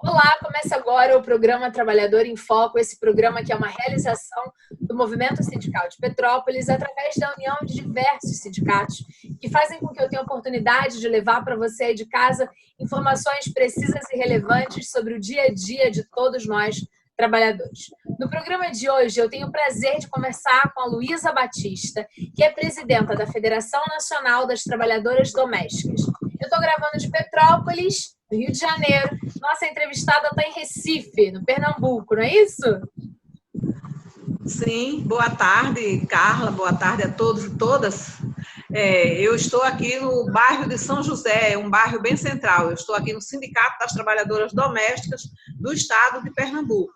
Olá, começa agora o programa Trabalhador em Foco, esse programa que é uma realização do Movimento Sindical de Petrópolis através da união de diversos sindicatos que fazem com que eu tenha a oportunidade de levar para você aí de casa informações precisas e relevantes sobre o dia a dia de todos nós trabalhadores. No programa de hoje eu tenho o prazer de conversar com a Luísa Batista, que é presidenta da Federação Nacional das Trabalhadoras Domésticas. Eu estou gravando de Petrópolis, no Rio de Janeiro. Nossa entrevistada está em Recife, no Pernambuco, não é isso? Sim, boa tarde, Carla, boa tarde a todos e todas. Eu estou aqui no bairro de São José, um bairro bem central. Eu estou aqui no Sindicato das Trabalhadoras Domésticas do Estado de Pernambuco.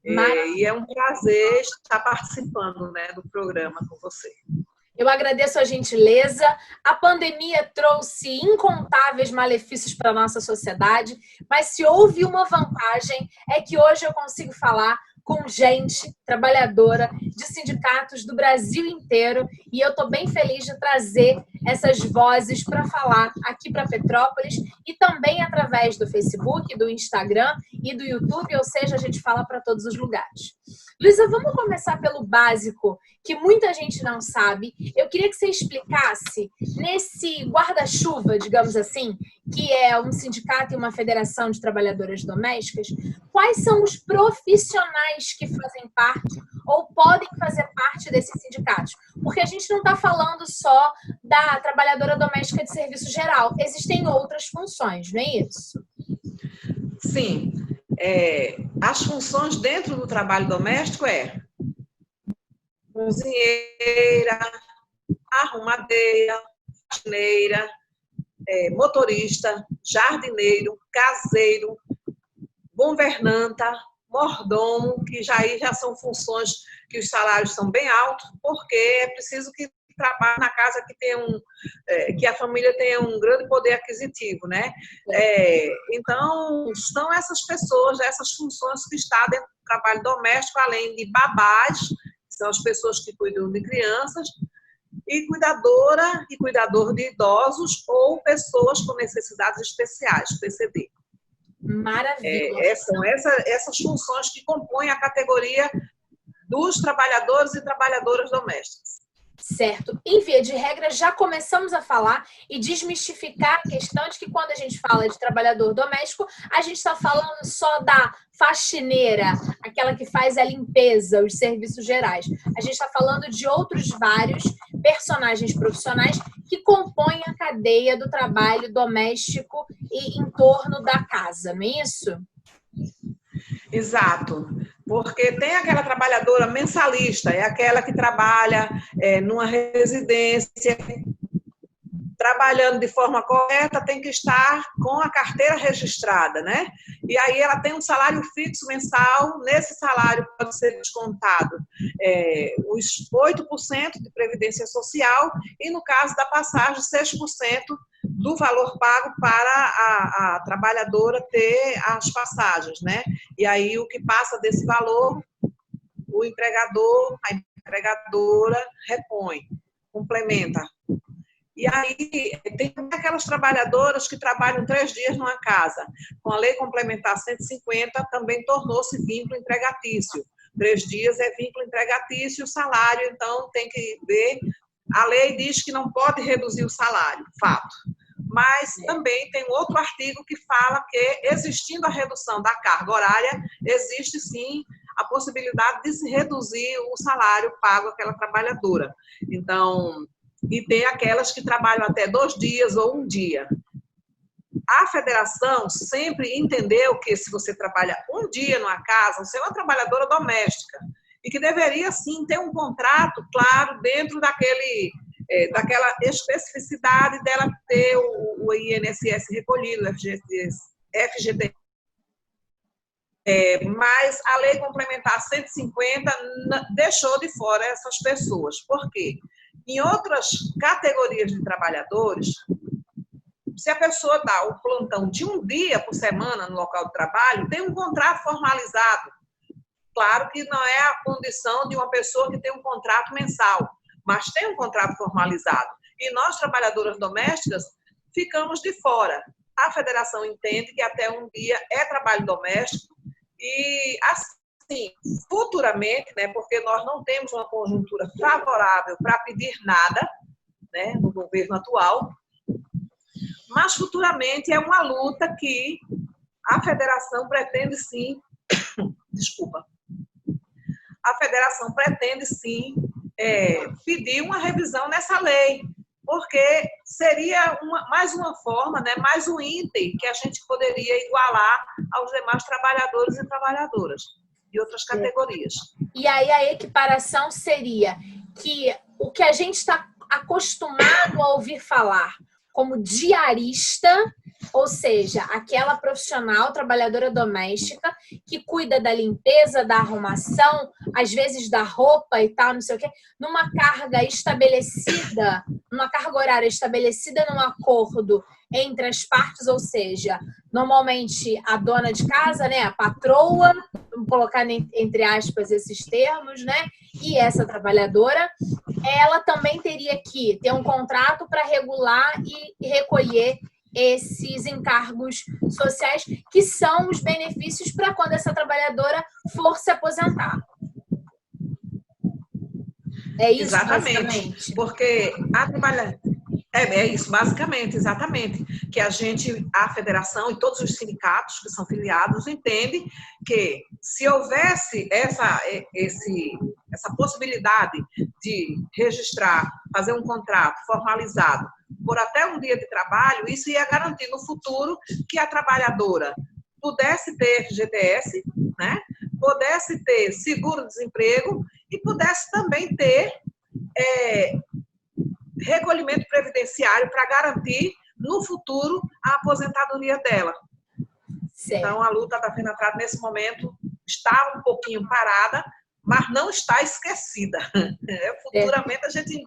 E é um prazer estar participando, né, do programa com você. Eu agradeço a gentileza. A pandemia trouxe incontáveis malefícios para a nossa sociedade, mas se houve uma vantagem é que hoje eu consigo falar com gente trabalhadora de sindicatos do Brasil inteiro e eu estou bem feliz de trazer essas vozes para falar aqui para Petrópolis e também através do Facebook, do Instagram e do YouTube, ou seja, a gente fala para todos os lugares. Luísa, vamos começar pelo básico, que muita gente não sabe. Eu queria que você explicasse, nesse guarda-chuva, digamos assim, que é um sindicato e uma federação de trabalhadoras domésticas, quais são os profissionais que fazem parte ou podem fazer parte desses sindicatos? Porque a gente não está falando só da trabalhadora doméstica de serviço geral, existem outras funções, não é isso? Sim. As funções dentro do trabalho doméstico cozinheira, arrumadeira, faxineira, motorista, jardineiro, caseiro, governanta, mordomo, que já são funções que os salários são bem altos, porque é preciso que trabalhe na casa que a família tenha um grande poder aquisitivo, né? Então, são essas pessoas, essas funções que estão dentro do trabalho doméstico, além de babás, que são as pessoas que cuidam de crianças, e cuidadora e cuidador de idosos ou pessoas com necessidades especiais, PCD. Maravilha. São essas funções que compõem a categoria dos trabalhadores e trabalhadoras domésticas. Certo. Em via de regra, já começamos a falar e desmistificar a questão de que quando a gente fala de trabalhador doméstico, a gente está falando só da faxineira, aquela que faz a limpeza, os serviços gerais. A gente está falando de outros vários personagens profissionais que compõem a cadeia do trabalho doméstico e em torno da casa, não é isso? Exato, porque tem aquela trabalhadora mensalista, é aquela que trabalha numa residência, trabalhando de forma correta, tem que estar com a carteira registrada, né? E aí ela tem um salário fixo mensal, nesse salário pode ser descontado os 8% de previdência social e, no caso da passagem, 6% do valor pago para a trabalhadora ter as passagens, né? E aí o que passa desse valor, o empregador, a empregadora repõe, complementa. E aí tem aquelas trabalhadoras que trabalham 3 dias numa casa. Com a lei complementar 150 também tornou-se vínculo empregatício. 3 dias é vínculo empregatício, o salário, então tem que ver. A lei diz que não pode reduzir o salário, fato. Mas também tem outro artigo que fala que, existindo a redução da carga horária, existe sim a possibilidade de se reduzir o salário pago àquela trabalhadora. Então, e tem aquelas que trabalham até 2 dias ou 1 dia. A federação sempre entendeu que, se você trabalha 1 dia numa casa, você é uma trabalhadora doméstica e que deveria sim ter um contrato claro dentro daquela especificidade dela ter o INSS recolhido, o FGTS. Mas a lei complementar 150 deixou de fora essas pessoas. Por quê? Em outras categorias de trabalhadores, se a pessoa dá o plantão de 1 dia por semana no local de trabalho, tem um contrato formalizado. Claro que não é a condição de uma pessoa que tem um contrato mensal, mas tem um contrato formalizado. E nós, trabalhadoras domésticas, ficamos de fora. a federação entende que até um dia é trabalho doméstico e, assim, futuramente, né, porque nós não temos uma conjuntura favorável para pedir nada, né, no governo atual, mas futuramente é uma luta que a federação pretende sim, desculpa, a federação pretende sim pedir uma revisão nessa lei, porque seria mais uma forma, né, mais um item que a gente poderia igualar aos demais trabalhadores e trabalhadoras de outras categorias. E aí a equiparação seria que o que a gente está acostumado a ouvir falar como diarista, ou seja, aquela profissional trabalhadora doméstica que cuida da limpeza, da arrumação, às vezes da roupa e tal, não sei o quê, numa carga estabelecida, numa carga horária estabelecida num acordo entre as partes, ou seja, normalmente a dona de casa, né, a patroa, vamos colocar entre aspas esses termos, né, e essa trabalhadora, ela também teria que ter um contrato para regular e recolher esses encargos sociais, que são os benefícios para quando essa trabalhadora for se aposentar. É isso, exatamente, basicamente? porque a trabalhadora... É isso, basicamente, exatamente. Que a federação e todos os sindicatos que são filiados entendem que se houvesse essa possibilidade de registrar, fazer um contrato formalizado por até um dia de trabalho, isso ia garantir no futuro que a trabalhadora pudesse ter FGTS, né? Pudesse ter seguro-desemprego e pudesse também ter recolhimento previdenciário para garantir no futuro a aposentadoria dela. Certo. Então, a luta da FENATRAD, nesse momento, está um pouquinho parada, mas não está esquecida. Futuramente, a gente...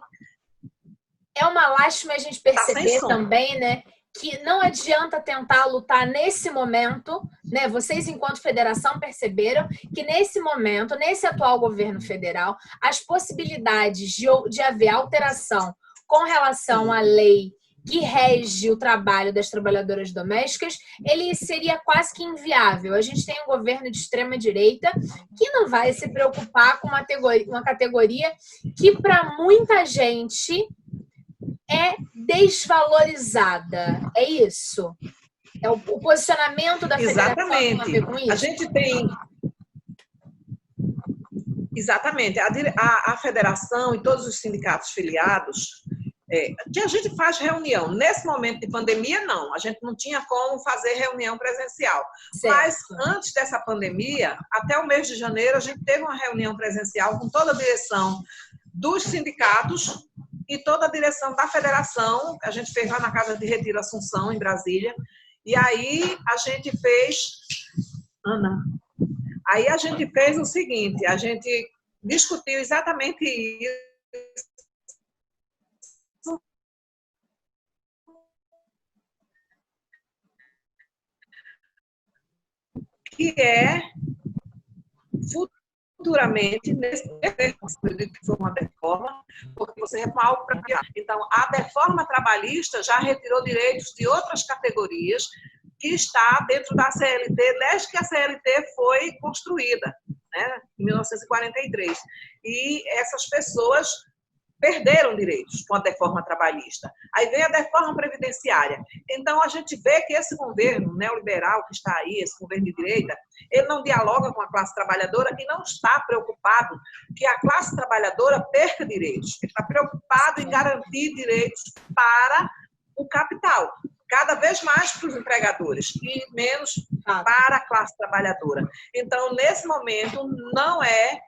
É uma lástima a gente perceber também, né, que não adianta tentar lutar nesse momento, né? Vocês, enquanto federação, perceberam que nesse momento, nesse atual governo federal, as possibilidades de haver alteração com relação à lei que rege o trabalho das trabalhadoras domésticas, ele seria quase que inviável. A gente tem um governo de extrema-direita que não vai se preocupar com uma categoria que, para muita gente, é desvalorizada. É isso? É o posicionamento da federação tem a ver com isso? A gente tem... Exatamente. A federação e todos os sindicatos filiados, que a gente faz reunião. Nesse momento de pandemia, não. A gente não tinha como fazer reunião presencial. Certo. Mas antes dessa pandemia, até o mês de janeiro, a gente teve uma reunião presencial com toda a direção dos sindicatos e toda a direção da federação. A gente fez lá na Casa de Retiro Assunção, em Brasília. E aí a gente fez... Ana... Aí a gente fez o seguinte, a gente discutiu exatamente isso, que é futuramente, nesse que foi uma reforma, porque você é mal para... Então, a reforma trabalhista já retirou direitos de outras categorias que está dentro da CLT, desde que a CLT foi construída, né, em 1943. E essas pessoas perderam direitos com a reforma trabalhista. Aí vem a reforma previdenciária. Então, a gente vê que esse governo neoliberal que está aí, esse governo de direita, ele não dialoga com a classe trabalhadora e não está preocupado que a classe trabalhadora perca direitos. Ele está preocupado em garantir direitos para o capital. Cada vez mais para os empregadores e menos para a classe trabalhadora. Então, nesse momento, não é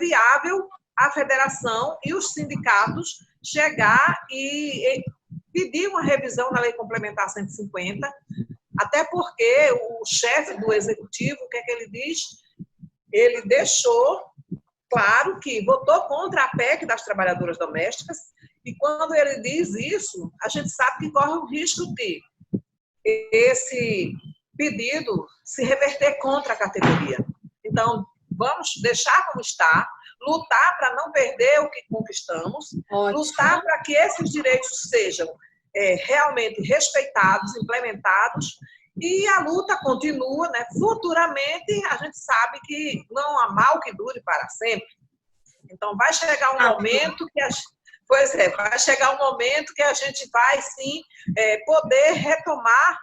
viável a federação e os sindicatos chegar e pedir uma revisão da Lei Complementar 150, até porque o chefe do executivo, o que é que ele diz? Ele deixou claro que votou contra a PEC das trabalhadoras domésticas. E quando ele diz isso, a gente sabe que corre o risco de esse pedido se reverter contra a categoria. Então, vamos deixar como está, lutar para não perder o que conquistamos, lutar para que esses direitos sejam realmente respeitados, implementados, e a luta continua, né? Futuramente, a gente sabe que não há mal que dure para sempre. Então, vai chegar um momento que vai chegar um momento que a gente vai, sim, poder retomar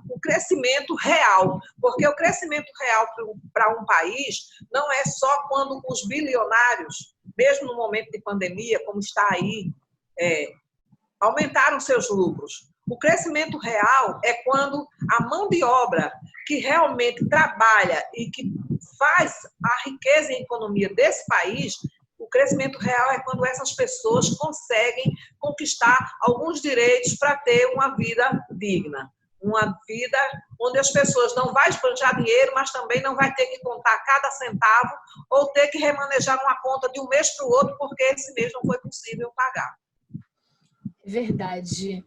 o crescimento real, porque o crescimento real para um país não é só quando os bilionários, mesmo no momento de pandemia, como está aí, aumentaram seus lucros. O crescimento real é quando a mão de obra que realmente trabalha e que faz a riqueza e a economia desse país, o crescimento real é quando essas pessoas conseguem conquistar alguns direitos para ter uma vida digna. Uma vida onde as pessoas não vão esbanjar dinheiro, mas também não vai ter que contar cada centavo ou ter que remanejar uma conta de um mês para o outro porque esse mês não foi possível pagar. Verdade.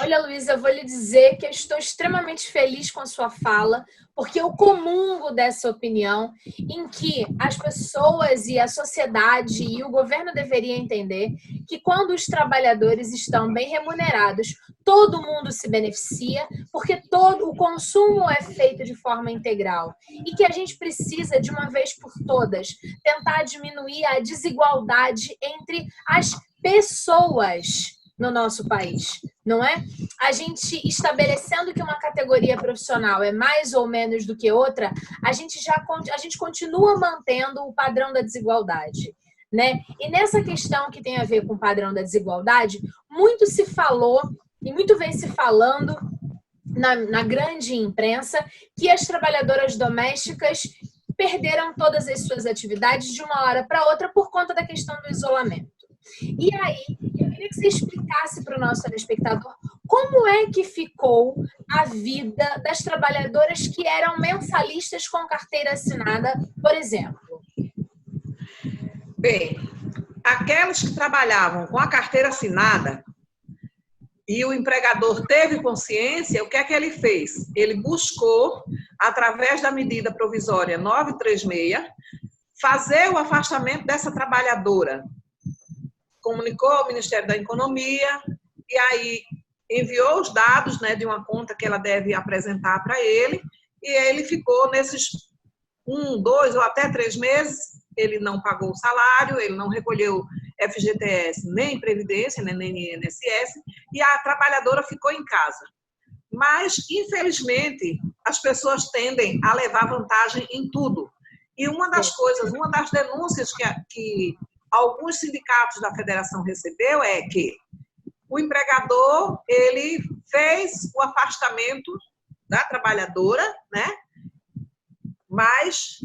Olha, Luísa, eu vou lhe dizer que eu estou extremamente feliz com a sua fala, porque eu comungo dessa opinião em que as pessoas e a sociedade e o governo deveriam entender que quando os trabalhadores estão bem remunerados, todo mundo se beneficia, porque todo o consumo é feito de forma integral e que a gente precisa, de uma vez por todas, tentar diminuir a desigualdade entre as pessoas no nosso país, não é? A gente estabelecendo que uma categoria profissional é mais ou menos do que outra, a gente continua mantendo o padrão da desigualdade, né? E nessa questão que tem a ver com o padrão da desigualdade, muito se falou e muito vem se falando na grande imprensa que as trabalhadoras domésticas perderam todas as suas atividades de uma hora para outra por conta da questão do isolamento. E aí, eu queria que você explicasse para o nosso telespectador como é que ficou a vida das trabalhadoras que eram mensalistas com carteira assinada, por exemplo. Bem, aquelas que trabalhavam com a carteira assinada e o empregador teve consciência, o que é que ele fez? Ele buscou, através da medida provisória 936, fazer o afastamento dessa trabalhadora. Comunicou ao Ministério da Economia e aí enviou os dados, né, de uma conta que ela deve apresentar para ele, e ele ficou nesses 1, 2 ou até 3 meses, ele não pagou o salário, ele não recolheu FGTS, nem Previdência, nem INSS, e a trabalhadora ficou em casa. Mas, infelizmente, as pessoas tendem a levar vantagem em tudo. E uma das denúncias que alguns sindicatos da federação recebeu é que o empregador, ele fez o afastamento da trabalhadora, né? Mas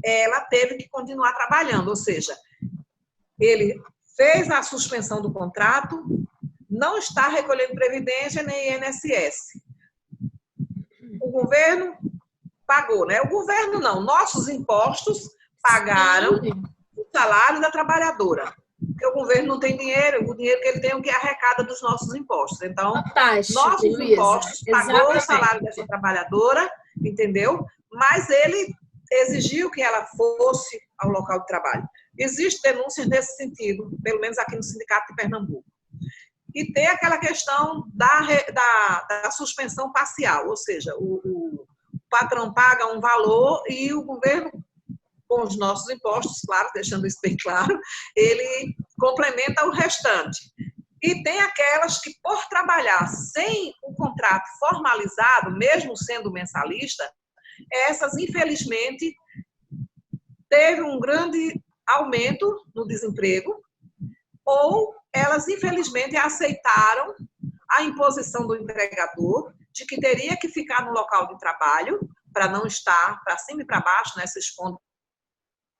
ela teve que continuar trabalhando, ou seja, ele fez a suspensão do contrato, não está recolhendo Previdência nem INSS. O governo pagou, né? O governo não, nossos impostos pagaram o salário da trabalhadora. Porque o governo não tem dinheiro, o dinheiro que ele tem é o que arrecada dos nossos impostos. Então, nossos impostos pagou o salário dessa trabalhadora, entendeu? Mas ele exigiu que ela fosse ao local de trabalho. Existem denúncias nesse sentido, pelo menos aqui no Sindicato de Pernambuco. E tem aquela questão da suspensão parcial, ou seja, o patrão paga um valor e o governo, com os nossos impostos, claro, deixando isso bem claro, ele complementa o restante. E tem aquelas que, por trabalhar sem um contrato formalizado, mesmo sendo mensalista, essas, infelizmente, teve um grande aumento no desemprego, ou elas, infelizmente, aceitaram a imposição do empregador de que teria que ficar no local de trabalho para não estar para cima e para baixo, né, se expondo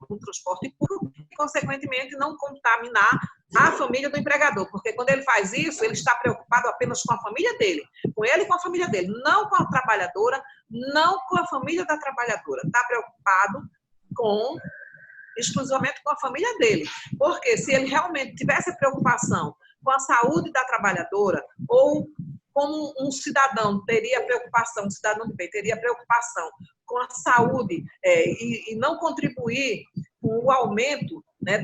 no transporte público e, consequentemente, não contaminar a família do empregador, porque quando ele faz isso, ele está preocupado apenas com a família dele, com ele e com a família dele, não com a trabalhadora, não com a família da trabalhadora, está preocupado exclusivamente com a família dele, porque se ele realmente tivesse preocupação com a saúde da trabalhadora, ou como um cidadão teria preocupação, um cidadão de bem teria preocupação com a saúde e não contribuir com o aumento né,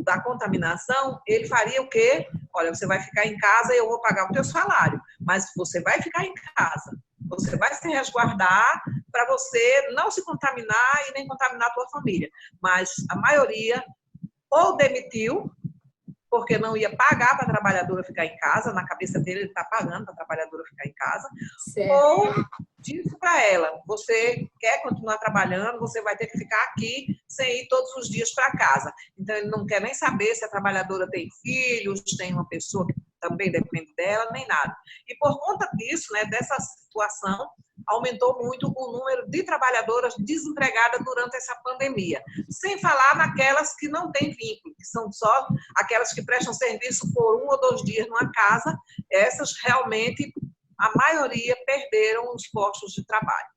da contaminação, ele faria o quê? Olha, você vai ficar em casa e eu vou pagar o teu salário, mas você vai ficar em casa. Você vai se resguardar para você não se contaminar e nem contaminar a tua família. Mas a maioria ou demitiu, porque não ia pagar para a trabalhadora ficar em casa, na cabeça dele ele está pagando para a trabalhadora ficar em casa, certo. Ou disse para ela, você quer continuar trabalhando, você vai ter que ficar aqui sem ir todos os dias para casa. Então ele não quer nem saber se a trabalhadora tem filhos, tem uma pessoa que também depende dela, nem nada. E por conta disso, né, dessa situação, aumentou muito o número de trabalhadoras desempregadas durante essa pandemia. Sem falar naquelas que não têm vínculo, que são só aquelas que prestam serviço por 1 ou 2 dias numa casa. Essas realmente, a maioria, perderam os postos de trabalho.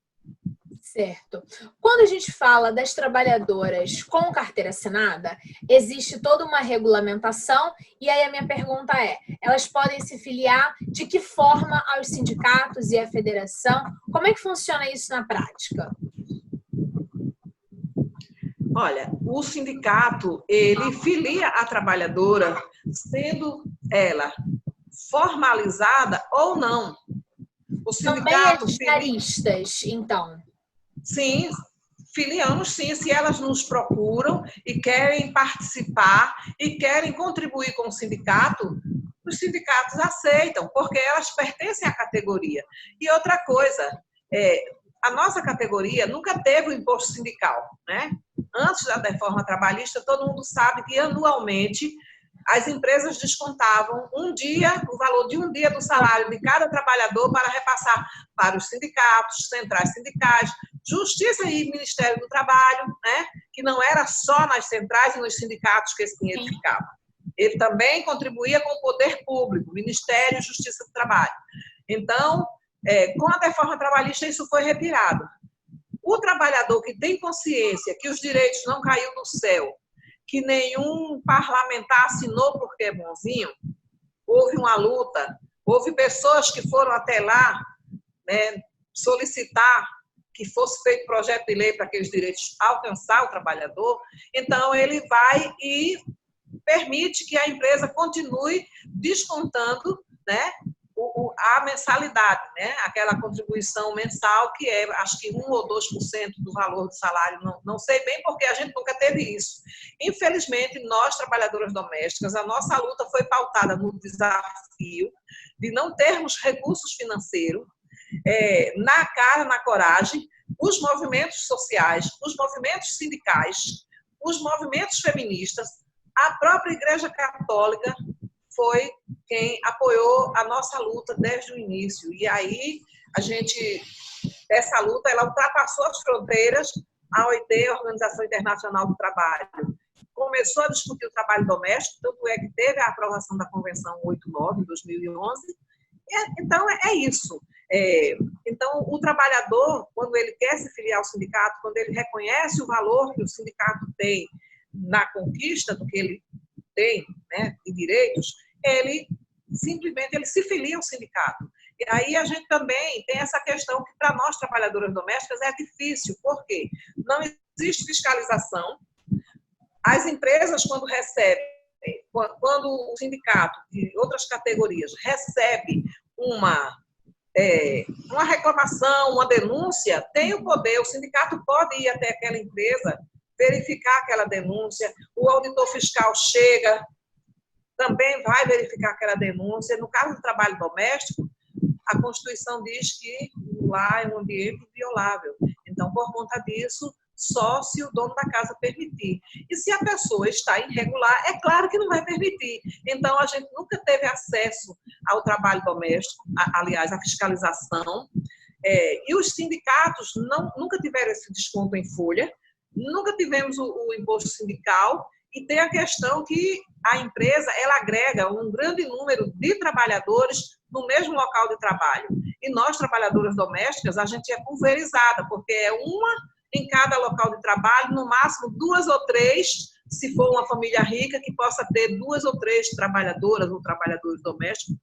Certo. Quando a gente fala das trabalhadoras com carteira assinada, existe toda uma regulamentação e aí a minha pergunta é, elas podem se filiar de que forma aos sindicatos e à federação? Como é que funciona isso na prática? Olha, o sindicato, ele filia a trabalhadora, sendo ela formalizada ou não. O sindicato também as diaristas, então? Sim, filiamos sim, se elas nos procuram e querem participar e querem contribuir com o sindicato, os sindicatos aceitam, porque elas pertencem à categoria. E outra coisa, a nossa categoria nunca teve o imposto sindical, né? Antes da reforma trabalhista, todo mundo sabe que anualmente as empresas descontavam o valor de um dia do salário de cada trabalhador para repassar para os sindicatos, centrais sindicais, Justiça e Ministério do Trabalho, né? Que não era só nas centrais e nos sindicatos que esse dinheiro ficava. Ele também contribuía com o poder público, Ministério e Justiça do Trabalho. Então, com a reforma trabalhista, isso foi retirado. O trabalhador que tem consciência que os direitos não caíram do céu, que nenhum parlamentar assinou porque é bonzinho, houve uma luta, houve pessoas que foram até lá, né, solicitar que fosse feito projeto de lei para aqueles direitos alcançar o trabalhador, então ele vai e permite que a empresa continue descontando, né, a mensalidade, né, aquela contribuição mensal que é, acho que 1 ou 2% do valor do salário, não sei bem porque a gente nunca teve isso. Infelizmente, nós, trabalhadoras domésticas, a nossa luta foi pautada no desafio de não termos recursos financeiros, na cara, na coragem, os movimentos sociais, os movimentos sindicais, os movimentos feministas, a própria Igreja Católica foi quem apoiou a nossa luta desde o início. E aí, essa luta, ela ultrapassou as fronteiras. A OIT, a Organização Internacional do Trabalho, começou a discutir o trabalho doméstico, tanto é que teve a aprovação da Convenção 89, em 2011. Então, é isso. Então, o trabalhador, quando ele quer se filiar ao sindicato, quando ele reconhece o valor que o sindicato tem na conquista do que ele tem, né, de direitos, ele simplesmente se filia ao sindicato. E aí a gente também tem essa questão que para nós trabalhadoras domésticas é difícil, porque não existe fiscalização. As empresas, quando o sindicato de outras categorias recebe uma reclamação, uma denúncia, tem o poder, o sindicato pode ir até aquela empresa, verificar aquela denúncia, o auditor fiscal chega, também vai verificar aquela denúncia. No caso do trabalho doméstico, a Constituição diz que lá é um ambiente inviolável. Então, por conta disso, só se o dono da casa permitir. E se a pessoa está irregular, é claro que não vai permitir. Então, a gente nunca teve acesso ao trabalho doméstico, aliás, à fiscalização, e os sindicatos nunca tiveram esse desconto em folha, nunca tivemos o imposto sindical, e tem a questão que a empresa, ela agrega um grande número de trabalhadores no mesmo local de trabalho. E nós, trabalhadoras domésticas, a gente é pulverizada, porque é uma em cada local de trabalho, no máximo 2 ou 3, se for uma família rica, que possa ter 2 ou 3 trabalhadoras ou trabalhadores domésticos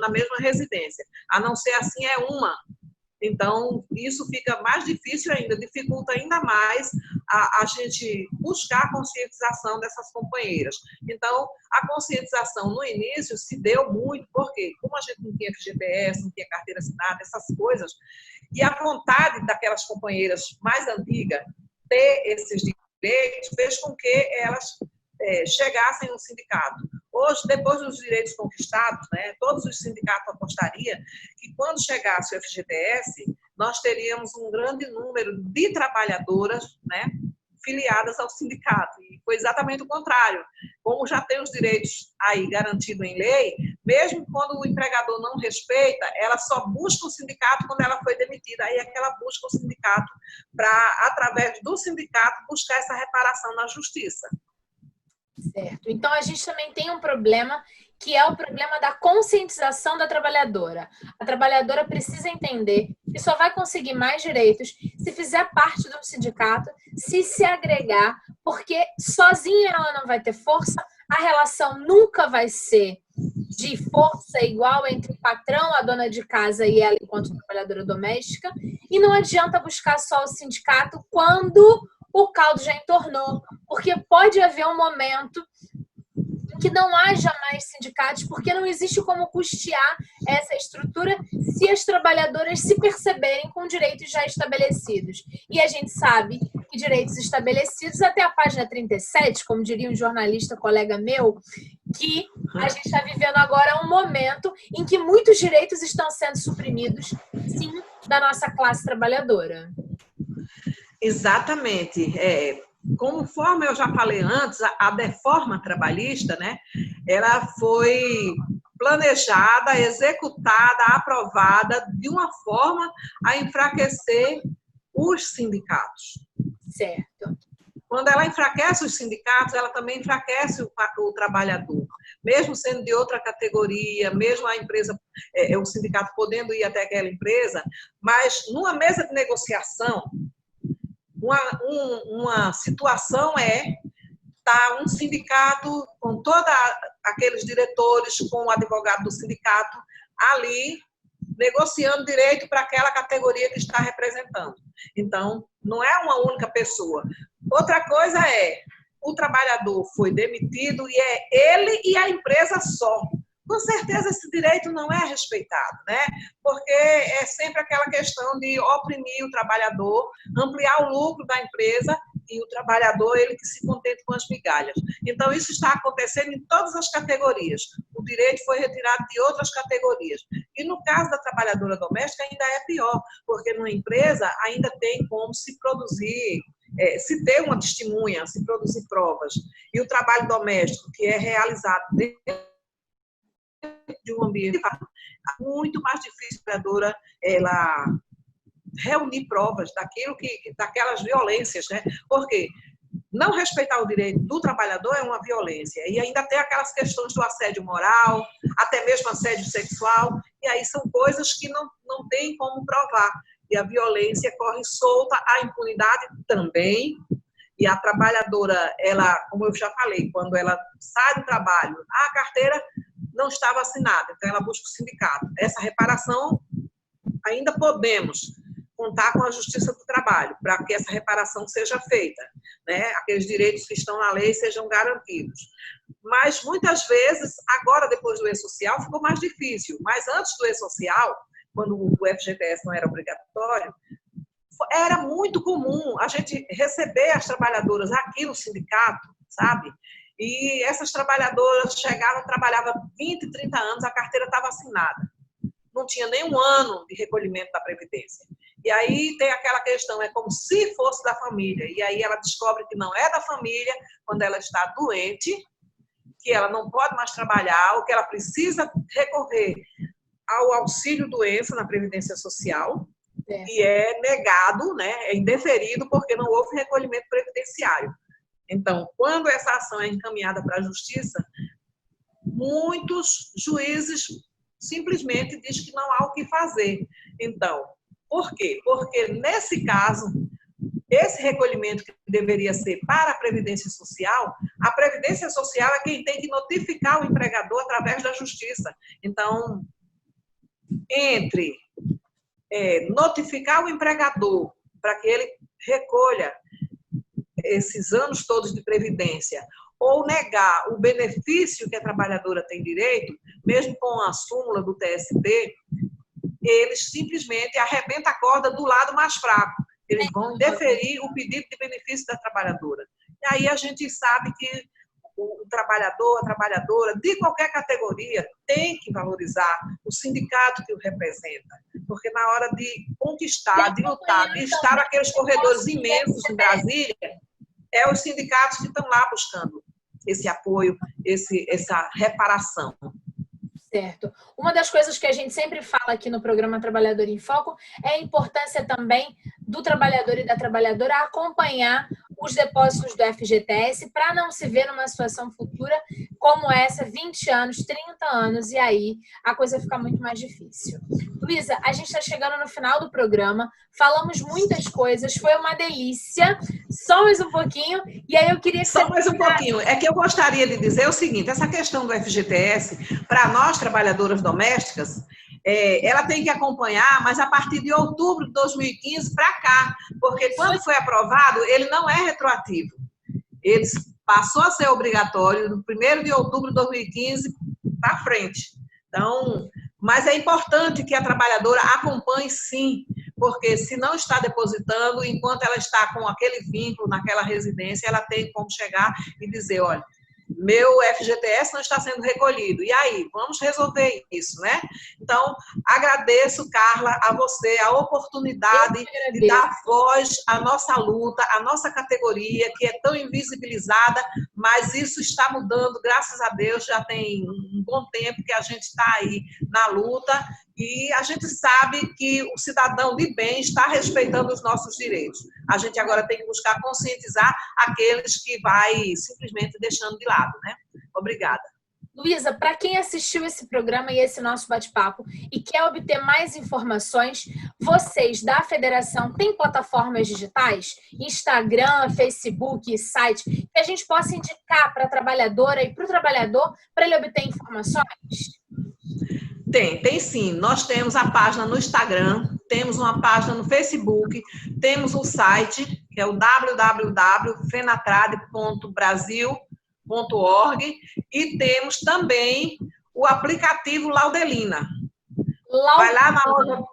na mesma residência. A não ser assim, é uma. Então, isso fica mais difícil ainda, dificulta ainda mais a gente buscar a conscientização dessas companheiras. Então, a conscientização no início se deu muito, porque como a gente não tinha FGTS, não tinha carteira assinada, essas coisas, e a vontade daquelas companheiras mais antigas ter esses direitos fez com que elas chegassem no sindicato. Hoje, depois dos direitos conquistados, né, todos os sindicatos apostariam que quando chegasse o FGTS, nós teríamos um grande número de trabalhadoras, né, filiadas ao sindicato. E foi exatamente o contrário. Como já tem os direitos aí garantidos em lei, mesmo quando o empregador não respeita, ela só busca o sindicato quando ela foi demitida. Aí é que ela busca o sindicato para, através do sindicato, buscar essa reparação na justiça. Certo. Então, a gente também tem um problema, que é o problema da conscientização da trabalhadora. A trabalhadora precisa entender que só vai conseguir mais direitos se fizer parte do sindicato, se agregar, porque sozinha ela não vai ter força, a relação nunca vai ser de força igual entre o patrão, a dona de casa e ela enquanto trabalhadora doméstica, e não adianta buscar só o sindicato quando o caldo já entornou, porque pode haver um momento que não haja mais sindicatos, porque não existe como custear essa estrutura se as trabalhadoras se perceberem com direitos já estabelecidos. E a gente sabe que direitos estabelecidos, até a página 37, como diria um jornalista colega meu, que a gente está vivendo agora um momento em que muitos direitos estão sendo suprimidos, sim, da nossa classe trabalhadora. Exatamente. Conforme eu já falei antes, a reforma trabalhista, né, ela foi planejada, executada, aprovada de uma forma a enfraquecer os sindicatos. Certo. Quando ela enfraquece os sindicatos, ela também enfraquece o trabalhador, mesmo sendo de outra categoria, mesmo a empresa, o sindicato podendo ir até aquela empresa, mas numa mesa de negociação, uma situação tá um sindicato com todos aqueles diretores, com o advogado do sindicato ali negociando direito para aquela categoria que está representando. Então, não é uma única pessoa. Outra coisa o trabalhador foi demitido e é ele e a empresa só. Com certeza esse direito não é respeitado, né? Porque é sempre aquela questão de oprimir o trabalhador, ampliar o lucro da empresa e o trabalhador, ele que se contente com as migalhas. Então, isso está acontecendo em todas as categorias. O direito foi retirado de outras categorias. E no caso da trabalhadora doméstica ainda é pior, porque numa empresa ainda tem como se produzir, se ter uma testemunha, se produzir provas. E o trabalho doméstico, que é realizado dentro de um ambiente muito mais difícil para a trabalhadora ela reunir provas daquelas violências, né? Porque não respeitar o direito do trabalhador é uma violência. E ainda tem aquelas questões do assédio moral, até mesmo assédio sexual, e aí são coisas que não tem como provar. E a violência corre solta, a impunidade também. E a trabalhadora, ela, como eu já falei, quando ela sai do trabalho, a carteira não estava assinada, então ela busca o sindicato. Essa reparação, ainda podemos contar com a Justiça do Trabalho para que essa reparação seja feita, né? Aqueles direitos que estão na lei sejam garantidos. Mas, muitas vezes, agora, depois do E-Social, ficou mais difícil. Mas antes do E-Social, quando o FGTS não era obrigatório, era muito comum a gente receber as trabalhadoras aqui no sindicato, sabe? E essas trabalhadoras chegavam, trabalhavam 20, 30 anos, a carteira estava assinada. Não tinha nem um ano de recolhimento da Previdência. E aí tem aquela questão, é como se fosse da família. E aí ela descobre que não é da família quando ela está doente, que ela não pode mais trabalhar, ou que ela precisa recorrer ao auxílio-doença na Previdência Social, e é negado, né, é indeferido porque não houve recolhimento previdenciário. Então, quando essa ação é encaminhada para a Justiça, muitos juízes simplesmente dizem que não há o que fazer. Então, por quê? Porque, nesse caso, esse recolhimento que deveria ser para a Previdência Social, a Previdência Social é quem tem que notificar o empregador através da Justiça. Então, entre notificar o empregador para que ele recolha esses anos todos de previdência, ou negar o benefício que a trabalhadora tem direito, mesmo com a súmula do TST, eles simplesmente arrebentam a corda do lado mais fraco. Eles vão deferir o pedido de benefício da trabalhadora. E aí a gente sabe que o trabalhador, a trabalhadora, de qualquer categoria, tem que valorizar o sindicato que o representa. Porque na hora de conquistar, de lutar, de estar naqueles corredores imensos em Brasília, é os sindicatos que estão lá buscando esse apoio, essa reparação. Certo. Uma das coisas que a gente sempre fala aqui no programa Trabalhador em Foco é a importância também do trabalhador e da trabalhadora acompanhar os depósitos do FGTS para não se ver numa situação futura como essa, 20 anos, 30 anos, e aí a coisa fica muito mais difícil. Luísa, a gente está chegando no final do programa, falamos muitas coisas, foi uma delícia, só mais um pouquinho, e aí eu queria que Só mais um pouquinho. É que eu gostaria de dizer o seguinte, essa questão do FGTS, para nós trabalhadoras domésticas, ela tem que acompanhar, mas a partir de outubro de 2015 para cá, porque quando foi aprovado, ele não é retroativo. Ele passou a ser obrigatório no 1º de outubro de 2015 para frente. Então, mas é importante que a trabalhadora acompanhe sim, porque se não está depositando, enquanto ela está com aquele vínculo naquela residência, ela tem como chegar e dizer, olha, meu FGTS não está sendo recolhido. E aí, vamos resolver isso, né? Então, agradeço, Carla, a você a oportunidade de dar voz à nossa luta, à nossa categoria, que é tão invisibilizada, mas isso está mudando, graças a Deus, já tem um bom tempo que a gente está aí na luta e a gente sabe que o cidadão de bem está respeitando os nossos direitos. A gente agora tem que buscar conscientizar aqueles que vai simplesmente deixando de lado, né? Obrigada. Luísa, para quem assistiu esse programa e esse nosso bate-papo e quer obter mais informações, vocês da federação têm plataformas digitais? Instagram, Facebook, site, que a gente possa indicar para a trabalhadora e para o trabalhador para ele obter informações? Tem sim. Nós temos a página no Instagram, temos uma página no Facebook, temos o site, que é o www.fenatrade.brasil.org e temos também o aplicativo Laudelina. Vai lá na loja.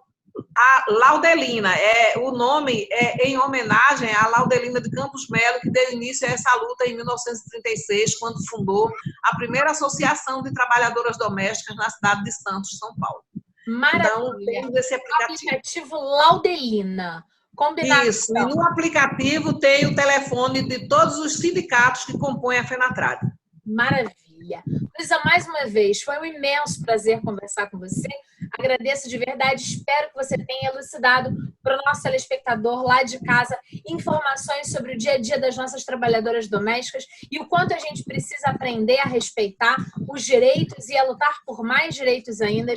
A Laudelina, o nome é em homenagem à Laudelina de Campos Melo, que deu início a essa luta em 1936, quando fundou a primeira associação de trabalhadoras domésticas na cidade de Santos, São Paulo. Maravilha. Então, temos esse aplicativo Laudelina. Combinado. Isso, e no aplicativo tem o telefone de todos os sindicatos que compõem a Fenatrade. Maravilha. Luísa, mais uma vez, foi um imenso prazer conversar com você. Agradeço de verdade, espero que você tenha elucidado para o nosso telespectador lá de casa informações sobre o dia a dia das nossas trabalhadoras domésticas e o quanto a gente precisa aprender a respeitar os direitos e a lutar por mais direitos ainda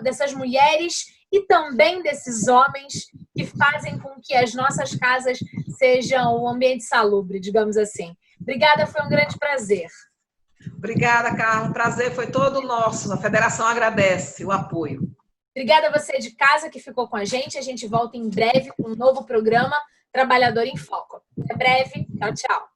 dessas mulheres e também desses homens que fazem com que as nossas casas sejam um ambiente salubre, digamos assim. Obrigada, foi um grande prazer. Obrigada, Carla. O prazer foi todo nosso. A Federação agradece o apoio. Obrigada a você de casa que ficou com a gente. A gente volta em breve com um novo programa Trabalhador em Foco. Até breve. Tchau, tchau.